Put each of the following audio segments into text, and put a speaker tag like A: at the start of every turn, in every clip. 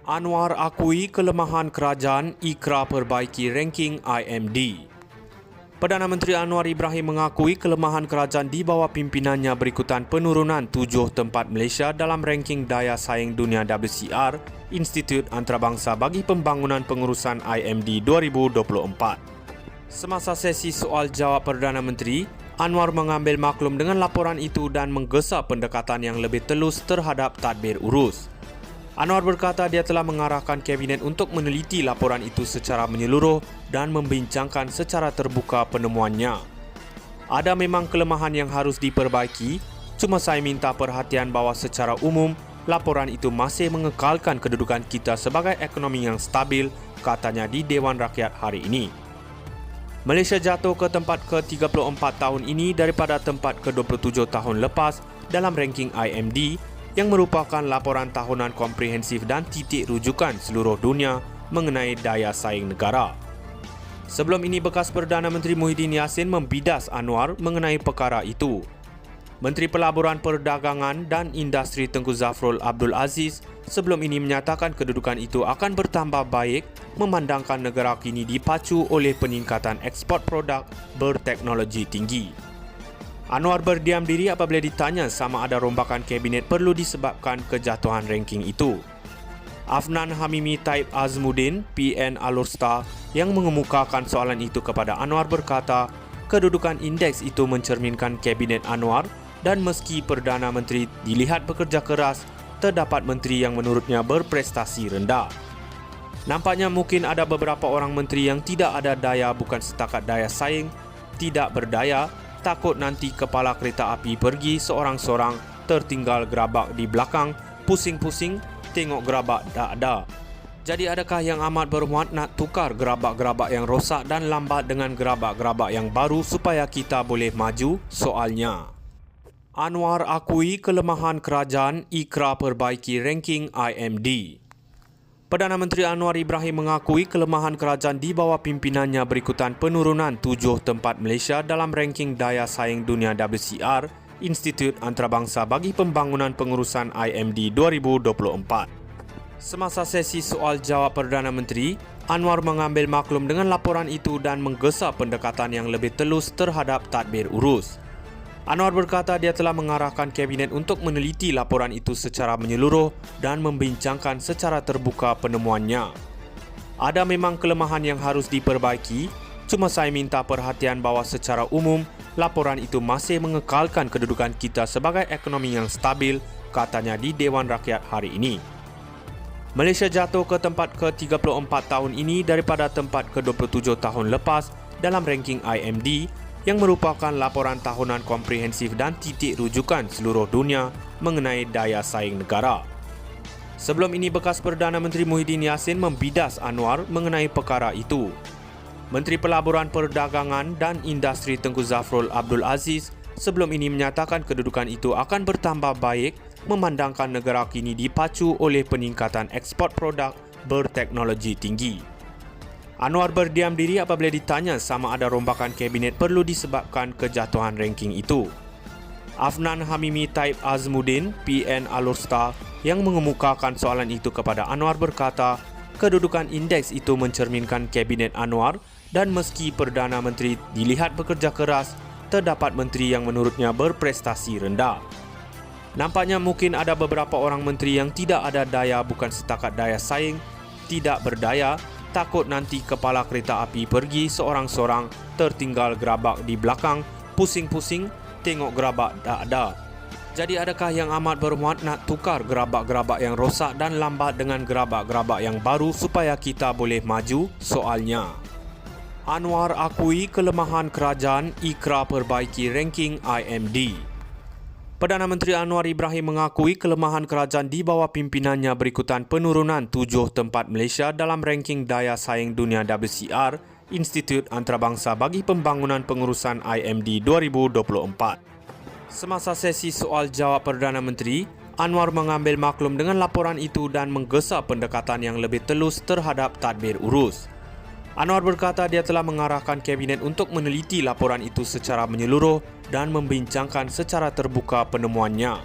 A: Anwar akui kelemahan kerajaan, Ikra perbaiki ranking IMD. Perdana Menteri Anwar Ibrahim mengakui kelemahan kerajaan di bawah pimpinannya berikutan penurunan 7 tempat Malaysia dalam ranking daya saing dunia WCR, Institut Antarabangsa bagi Pembangunan Pengurusan IMD 2024. Semasa sesi soal jawab Perdana Menteri, Anwar mengambil maklum dengan laporan itu dan menggesa pendekatan yang lebih telus terhadap tadbir urus. Anwar berkata dia telah mengarahkan Kabinet untuk meneliti laporan itu secara menyeluruh dan membincangkan secara terbuka penemuannya. Ada memang kelemahan yang harus diperbaiki, cuma saya minta perhatian bahawa secara umum, laporan itu masih mengekalkan kedudukan kita sebagai ekonomi yang stabil, katanya di Dewan Rakyat hari ini. Malaysia jatuh ke tempat ke-34 tahun ini daripada tempat ke-27 tahun lepas dalam ranking IMD yang merupakan laporan tahunan komprehensif dan titik rujukan seluruh dunia mengenai daya saing negara. Sebelum ini, bekas Perdana Menteri Muhyiddin Yassin membidas Anwar mengenai perkara itu. Menteri Pelaburan Perdagangan dan Industri Tengku Zafrul Abdul Aziz sebelum ini menyatakan kedudukan itu akan bertambah baik memandangkan negara kini dipacu oleh peningkatan ekspor produk berteknologi tinggi. Anwar berdiam diri apabila ditanya sama ada rombakan Kabinet perlu disebabkan kejatuhan ranking itu. Afnan Hamimi Taib Azmuddin, PN Alur-Star, yang mengemukakan soalan itu kepada Anwar berkata, kedudukan indeks itu mencerminkan Kabinet Anwar dan meski Perdana Menteri dilihat bekerja keras, terdapat menteri yang menurutnya berprestasi rendah. Nampaknya mungkin ada beberapa orang menteri yang tidak ada daya bukan setakat daya saing, tidak berdaya, takut nanti kepala kereta api pergi seorang-seorang, tertinggal gerabak di belakang, pusing-pusing, tengok gerabak tak ada. Jadi adakah yang amat bermuat nak tukar gerabak-gerabak yang rosak dan lambat dengan gerabak-gerabak yang baru supaya kita boleh maju? Soalnya. Anwar akui kelemahan kerajaan, Ikra perbaiki ranking IMD. Perdana Menteri Anwar Ibrahim mengakui kelemahan kerajaan di bawah pimpinannya berikutan penurunan 7 tempat Malaysia dalam ranking daya saing dunia WCR, Institut Antarabangsa bagi Pembangunan Pengurusan IMD 2024. Semasa sesi soal jawab Perdana Menteri, Anwar mengambil maklum dengan laporan itu dan menggesa pendekatan yang lebih telus terhadap tadbir urus. Anwar berkata dia telah mengarahkan Kabinet untuk meneliti laporan itu secara menyeluruh dan membincangkan secara terbuka penemuannya. Ada memang kelemahan yang harus diperbaiki, cuma saya minta perhatian bahawa secara umum, laporan itu masih mengekalkan kedudukan kita sebagai ekonomi yang stabil, katanya di Dewan Rakyat hari ini. Malaysia jatuh ke tempat ke-34 tahun ini daripada tempat ke-27 tahun lepas dalam ranking IMD yang merupakan laporan tahunan komprehensif dan titik rujukan seluruh dunia mengenai daya saing negara. Sebelum ini, bekas Perdana Menteri Muhyiddin Yassin membidas Anwar mengenai perkara itu. Menteri Pelaburan Perdagangan dan Industri Tengku Zafrul Abdul Aziz sebelum ini menyatakan kedudukan itu akan bertambah baik memandangkan negara kini dipacu oleh peningkatan ekspor produk berteknologi tinggi. Anwar berdiam diri apabila ditanya sama ada rombakan Kabinet perlu disebabkan kejatuhan ranking itu. Afnan Hamimi Taib Azmuddin, PN Alur-Star, yang mengemukakan soalan itu kepada Anwar berkata, kedudukan indeks itu mencerminkan Kabinet Anwar dan meski Perdana Menteri dilihat bekerja keras, terdapat menteri yang menurutnya berprestasi rendah. Nampaknya mungkin ada beberapa orang menteri yang tidak ada daya bukan setakat daya saing, tidak berdaya, takut nanti kepala kereta api pergi seorang-seorang, tertinggal gerabak di belakang, pusing-pusing, tengok gerabak tak ada. Jadi adakah yang amat bermuat nak tukar gerabak-gerabak yang rosak dan lambat dengan gerabak-gerabak yang baru supaya kita boleh maju? Soalnya. Anwar akui kelemahan kerajaan, Ikra perbaiki ranking IMD. Perdana Menteri Anwar Ibrahim mengakui kelemahan kerajaan di bawah pimpinannya berikutan penurunan 7 tempat Malaysia dalam ranking daya saing dunia WCR, Institut Antarabangsa bagi Pembangunan Pengurusan IMD 2024. Semasa sesi soal jawab Perdana Menteri, Anwar mengambil maklum dengan laporan itu dan menggesa pendekatan yang lebih telus terhadap tadbir urus. Anwar berkata dia telah mengarahkan Kabinet untuk meneliti laporan itu secara menyeluruh dan membincangkan secara terbuka penemuannya.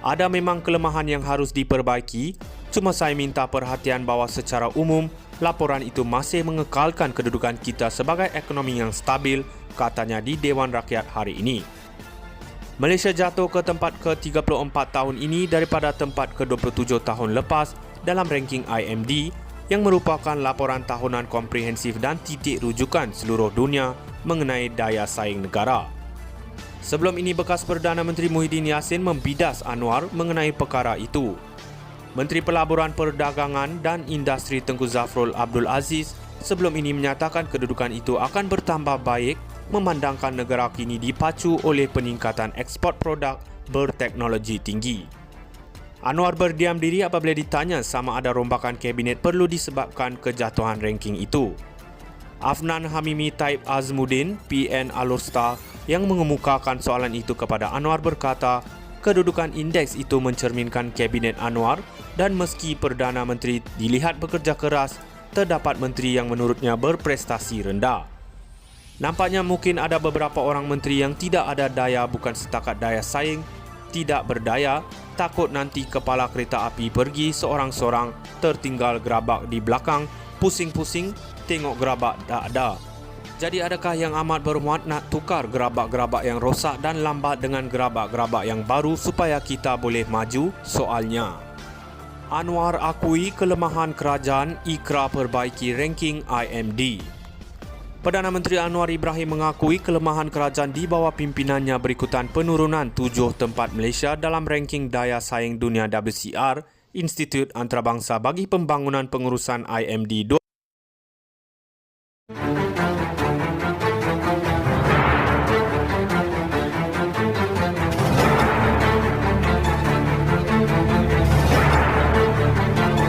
A: Ada memang kelemahan yang harus diperbaiki, cuma saya minta perhatian bahawa secara umum, laporan itu masih mengekalkan kedudukan kita sebagai ekonomi yang stabil, katanya di Dewan Rakyat hari ini. Malaysia jatuh ke tempat ke-34 tahun ini daripada tempat ke-27 tahun lepas dalam ranking IMD yang merupakan laporan tahunan komprehensif dan titik rujukan seluruh dunia mengenai daya saing negara. Sebelum ini, bekas Perdana Menteri Muhyiddin Yassin membidas Anwar mengenai perkara itu. Menteri Pelaburan Perdagangan dan Industri Tengku Zafrul Abdul Aziz sebelum ini menyatakan kedudukan itu akan bertambah baik memandangkan negara kini dipacu oleh peningkatan ekspor produk berteknologi tinggi. Anwar berdiam diri apabila ditanya sama ada rombakan kabinet perlu disebabkan kejatuhan ranking itu. Afnan Hamimi Taib Azmuddin, PN Alor-Star, yang mengemukakan soalan itu kepada Anwar berkata, kedudukan indeks itu mencerminkan kabinet Anwar dan meski Perdana Menteri dilihat bekerja keras, terdapat menteri yang menurutnya berprestasi rendah. Nampaknya mungkin ada beberapa orang menteri yang tidak ada daya bukan setakat daya saing, tidak berdaya, takut nanti kepala kereta api pergi seorang-seorang, tertinggal gerabak di belakang, pusing-pusing, tengok gerabak tak ada. Jadi adakah yang amat bermuat nak tukar gerabak-gerabak yang rosak dan lambat dengan gerabak-gerabak yang baru supaya kita boleh maju? Soalnya. Anwar akui kelemahan kerajaan, Ikra perbaiki ranking IMD. Perdana Menteri Anwar Ibrahim mengakui kelemahan kerajaan di bawah pimpinannya berikutan penurunan 7 tempat Malaysia dalam ranking daya saing dunia WCR, Institut Antarabangsa bagi Pembangunan Pengurusan IMD